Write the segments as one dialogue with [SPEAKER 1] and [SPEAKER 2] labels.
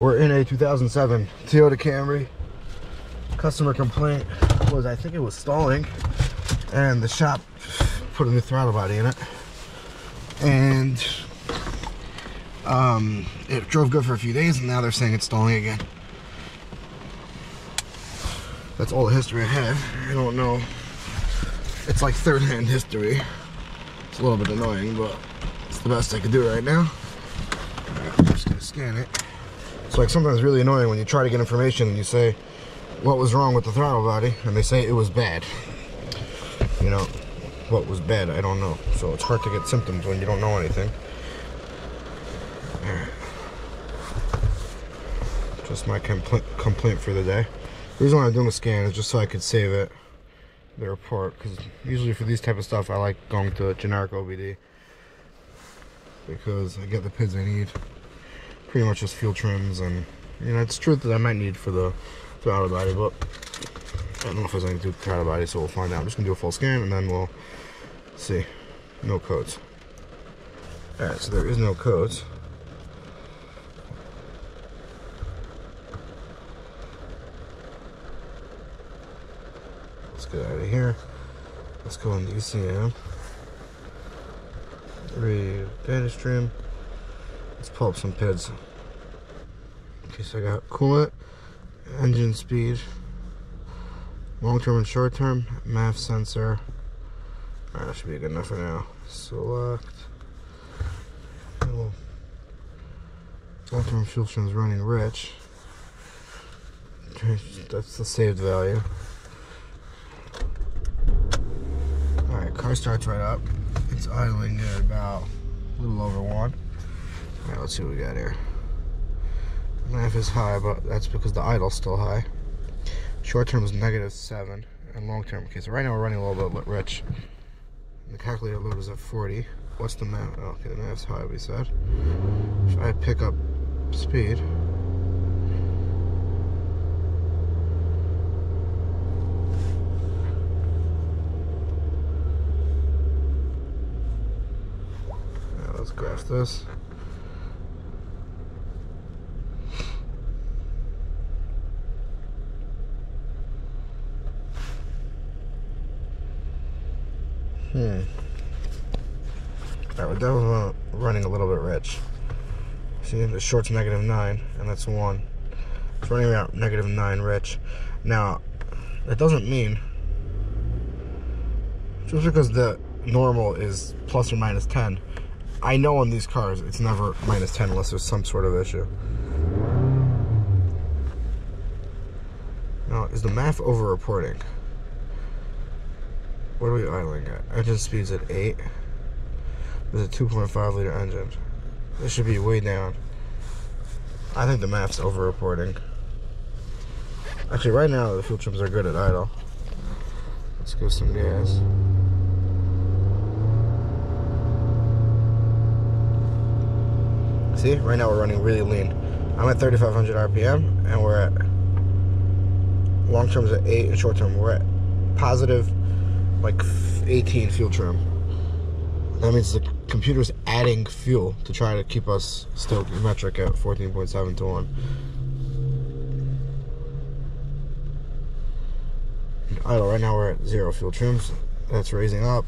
[SPEAKER 1] We're in a 2007 Toyota Camry. Customer complaint was, I think it was stalling, and the shop put a new throttle body in it, and it drove good for a few days, and now they're saying it's stalling again. That's all the history I have. I don't know. It's like third-hand history. It's a little bit annoying, but it's the best I can do right now. Alright, I'm just gonna scan it. It's like sometimes really annoying when you try to get information and you say, what was wrong with the throttle body? And they say it was bad. You know, what was bad? I don't know. So it's hard to get symptoms when you don't know anything. Alright. Just my complaint for the day. The reason why I'm doing a scan is just so I could save it, the report, because usually for these type of stuff I like going to a generic OBD because I get the PIDs I need. Pretty much just fuel trims, and you know, it's true that I might need for the throttle body, but I don't know if there's anything to do with the throttle body, so we'll find out. I'm just gonna do a full scan and then we'll see. No codes. Alright, so there is no codes. Let's get out of here. Let's go into ECM. Read data stream. Let's pull up some PIDs. Okay, so I got coolant, engine speed, long-term and short-term, MAF sensor. Alright, that should be good enough for now. Select. Long-term fuel trim is running rich. That's the saved value. Alright, car starts right up. It's idling at about a little over 1. Alright, let's see what we got here. MAF is high, but that's because the idle's still high. Short term is -7, and long term. Okay, so right now we're running a little bit rich. The calculator load is at 40. What's the MAF? Oh, okay, the MAF's high, we said. If I pick up speed, let's graph this. Alright, we're definitely running a little bit rich. See, the short's -9, and that's 1. It's running around -9 rich. Now, that doesn't mean just because the normal is plus or minus 10. I know on these cars it's never -10 unless there's some sort of issue. Now, is the MAF over-reporting? What are we idling at? Engine speed's at 8. There's a 2.5 liter engine. This should be way down. I think the MAF's over-reporting. Actually, right now the fuel trims are good at idle. Let's give some gas. See, right now we're running really lean. I'm at 3,500 RPM, and we're at long term's at 8, and short term we're at positive like 18 fuel trim. That means the computer's adding fuel to try to keep us still metric at 14.7 to 1. And idle, right now we're at 0 fuel trims. That's raising up.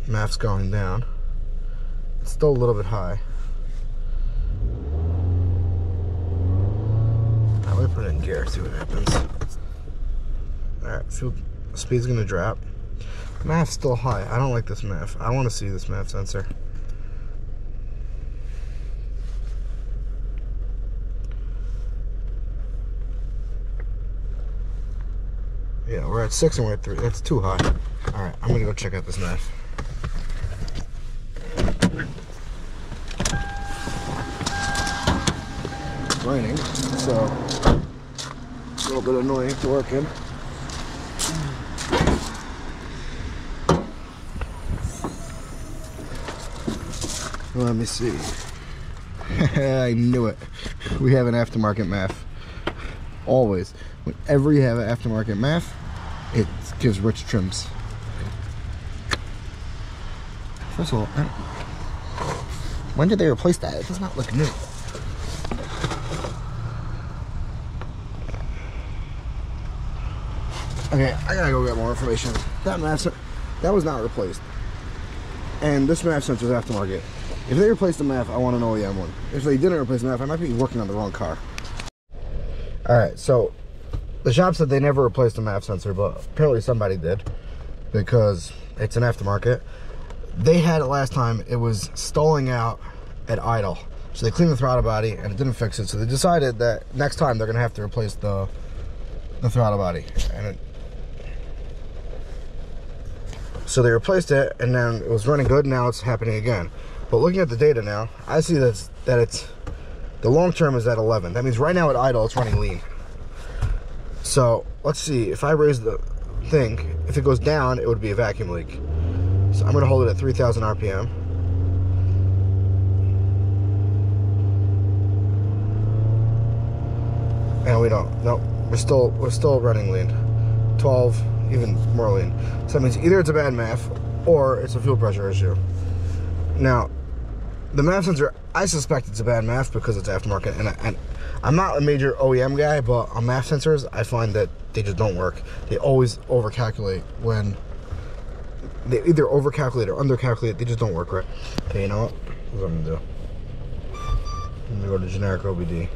[SPEAKER 1] MAF's going down. It's still a little bit high. Let me put it in gear, see what happens. Alright, fuel speed's gonna drop. MAF's still high. I don't like this MAF. I want to see this MAF sensor. Yeah, we're at 6 and we're at 3. That's too high. Alright, I'm gonna go check out this MAF. It's raining, so it's a little bit annoying to work in. Let me see. I knew it. We have an aftermarket MAF. Always. Whenever you have an aftermarket MAF, it gives rich trims. First of all, when did they replace that? It does not look new. Okay, I gotta go get more information. That MAF, that was not replaced. And this MAF sensor is aftermarket. If they replaced the MAF, I want an OEM one. If they didn't replace the MAF, I might be working on the wrong car. Alright, so the shop said they never replaced the MAF sensor, but apparently somebody did because it's an aftermarket. They had it last time, it was stalling out at idle. So they cleaned the throttle body and it didn't fix it. So they decided that next time they're gonna have to replace the throttle body. And so they replaced it and then it was running good, now it's happening again. But looking at the data now, I see that it's the long term is at 11. That means right now at idle it's running lean. So let's see, if I raise the thing, if it goes down, it would be a vacuum leak. So I'm gonna hold it at 3,000 RPM. And we don't, nope, we're still running lean. 12, even more lean. So that means either it's a bad MAF or it's a fuel pressure issue. Now, the MAF sensor, I suspect it's a bad MAF because it's aftermarket, and I'm not a major OEM guy, but on MAF sensors, I find that they just don't work. They always overcalculate when they either overcalculate or undercalculate. They just don't work right. Okay, you know what? Here's what I'm gonna do. I'm gonna go to generic OBD.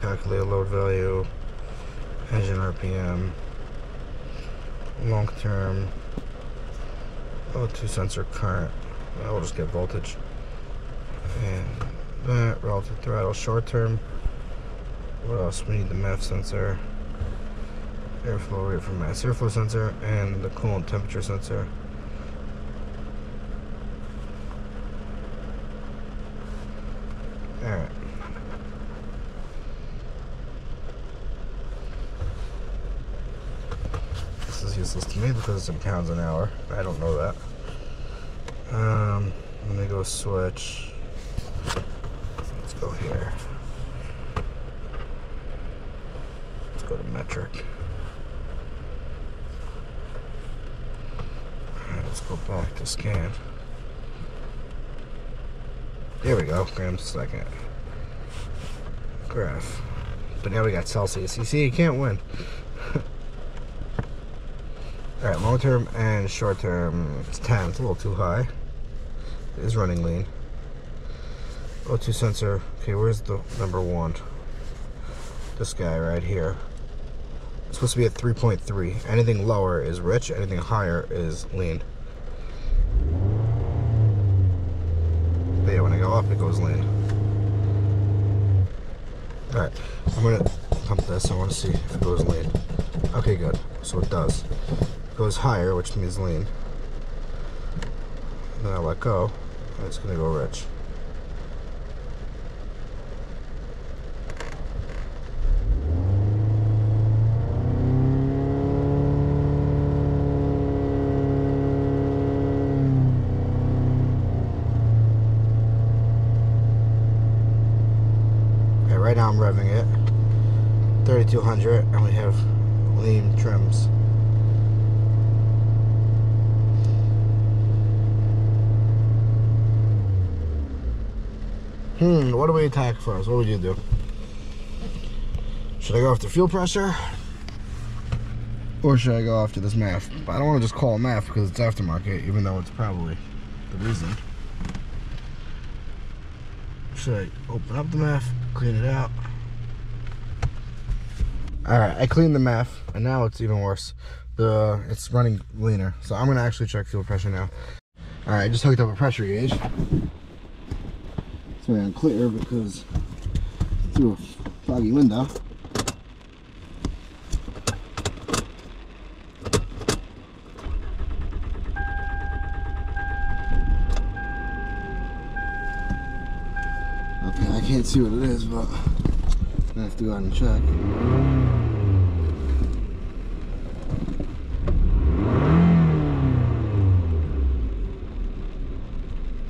[SPEAKER 1] Calculate a load value, engine RPM, long term, O2 sensor current. I'll just get voltage. And that, relative throttle, short term. What else? We need the MAF sensor, airflow rate from mass airflow sensor, and the coolant temperature sensor. Alright. This is useless to me because it's in pounds an hour. I don't know that. Let me go switch. Let's go here. Let's go to metric. Alright, let's go back to scan. There we go, grams a second. Graph. But now we got Celsius. You see, you can't win. Alright, long term and short term, it's 10. It's a little too high. It is running lean. O2 sensor. Okay, where's the number one? This guy right here. It's supposed to be at 3.3. Anything lower is rich, anything higher is lean. But yeah, when I go up, it goes lean. Alright, I'm gonna pump this. I want to see if it goes lean. Okay, good. So it does. It goes higher, which means lean. And then I let go, and it's gonna go rich. Right now I'm revving it 3200 and we have lean trims. What do we attack first? What would you do? Should I go after fuel pressure or should I go after this MAF? But I don't want to just call it MAF because it's aftermarket, even though it's probably the reason. Should I open up the MAF, clean it out? Alright, I cleaned the MAF, and now it's even worse. It's running leaner. So I'm gonna actually check fuel pressure now. Alright, I just hooked up a pressure gauge. It's very unclear because through a foggy window. Okay, I can't see what it is, but I have to go ahead and check.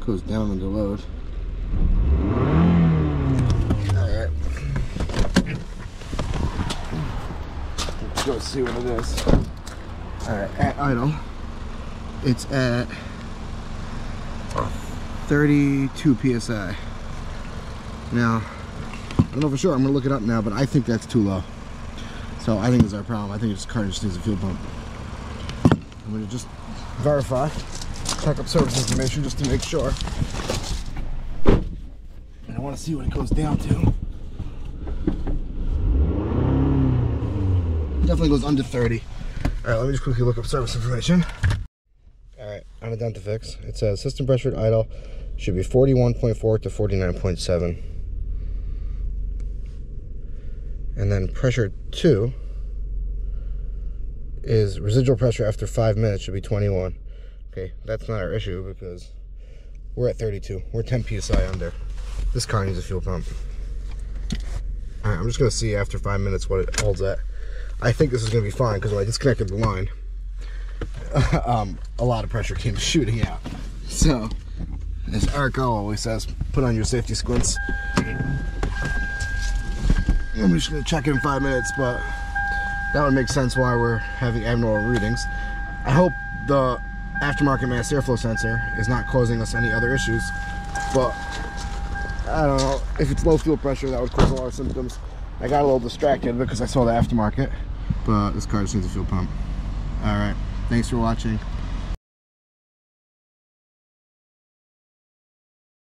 [SPEAKER 1] Goes down under load. Alright. Let's go see what it is. Alright, at idle, it's at 32 PSI. Now, I don't know for sure. I'm gonna look it up now, but I think that's too low. So I think it's our problem. I think this car just needs a fuel pump. I'm gonna just verify, check up service information just to make sure. And I want to see what it goes down to. Definitely goes under 30. All right, let me just quickly look up service information. All right, on a dentifix, it says system pressure at idle should be 41.4 to 49.7. And then pressure 2 is residual pressure after 5 minutes should be 21. Okay, that's not our issue because we're at 32. We're 10 psi under. This car needs a fuel pump. All right, I'm just gonna see after 5 minutes what it holds at. I think this is gonna be fine because when I disconnected the line, a lot of pressure came shooting out. So, as Arco always says, put on your safety squints. I'm just gonna check it in 5 minutes, but that would make sense why we're having abnormal readings. I hope the aftermarket mass airflow sensor is not causing us any other issues, but I don't know. If it's low fuel pressure, that would cause a lot of symptoms. I got a little distracted because I saw the aftermarket, but this car just needs a fuel pump. All right, thanks for watching.